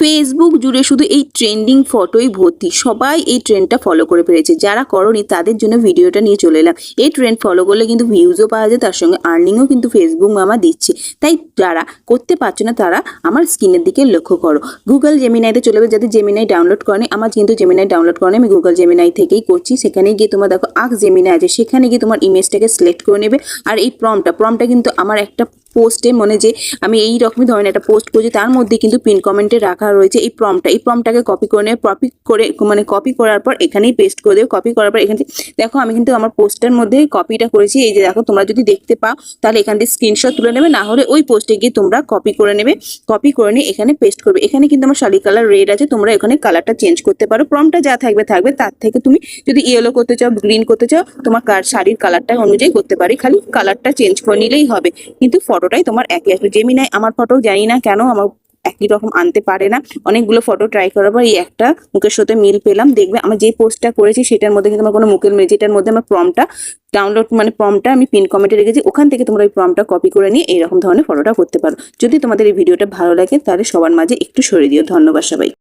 Facebook জুড়ে শুধু এই ট্রেন্ডিং ফটোই ভর্তি, সবাই এই ট্রেন্ডটা ফলো করে ফেলেছে। যারা করনি তাদের জন্য ভিডিওটা নিয়ে চলে এলাম। এই ট্রেন্ড ফলো করলে কিন্তু ভিউজও পাওয়া যায়, তার সঙ্গে আর্নিংও কিন্তু ফেসবুক মামা দিচ্ছে। তাই যারা করতে পারছো না তারা আমার স্ক্রিনের দিকে লক্ষ্য করো। গুগল জেমিনাইতে চলে যাবে, যাদের জেমিনাই ডাউনলোড করেনি। আমার কিন্তু জেমিনাই ডাউনলোড করেনি, আমি গুগল জেমিনাই থেকেই করছি। সেখানে গিয়ে তোমার দেখো আস্ক জেমিনাই আছে, সেখানে গিয়ে তোমার ইমেজটাকে সিলেক্ট করে নেবে। আর এই প্রম্পটটা কিন্তু আমার একটা পোস্টে মনে যে আমি এই রকমই ধরনের একটা পোস্ট করছি, তার মধ্যে কিন্তু পিন কমেন্টে রাখা রয়েছে এই প্রম্পটটাকে কপি করে নেবে। কপি করার পর এখানেই পেস্ট করে দেবে। কপি করার পর এখানে দেখো আমি কিন্তু আমার পোস্টের মধ্যে কপিটা করেছি। এই যে দেখো, তোমরা যদি দেখতে পাও তাহলে এখান থেকে স্ক্রিনশট তুলে নেবে, না হলে ওই পোস্টে গিয়ে তোমরা কপি করে নেবে। কপি করে নিয়ে এখানে পেস্ট করবে। এখানে কিন্তু আমার শাড়ি কালার রেড আছে, তোমরা এখানে কালারটা চেঞ্জ করতে পারো। প্রম্পটটা যা থাকবে তার থেকে তুমি যদি ইয়েলো করতে চাও, গ্রিন করতে চাও, তোমার শাড়ির কালারটা অনুযায়ী করতে পারি। খালি কালারটা চেঞ্জ করে নিলেই হবে, কিন্তু ফটোটাই তোমার একই আসবে। জেমিনাই আমার ফটো জানি না কেন আমার একই রকম আনতে পারে না। অনেকগুলো ফটো ট্রাই করার পর এই একটা মুখের সাথে মিল পেলাম। দেখবে আমার যে পোস্টটা করেছি সেটার মধ্যে কিন্তু আমার কোনো মুখের মিল, যেটার মধ্যে আমার প্রম্পটটা ডাউনলোড প্রম্পটটা আমি পিন কমেন্টে রেখেছি, ওখান থেকে তোমরা এই প্রম্পটটা কপি করে নিয়ে এইরকম ধরনের ফটোটা করতে পারো। যদি তোমাদের এই ভিডিওটা ভালো লাগে তাহলে সবার মাঝে একটু সরিয়ে দিও। ধন্যবাদ সবাই।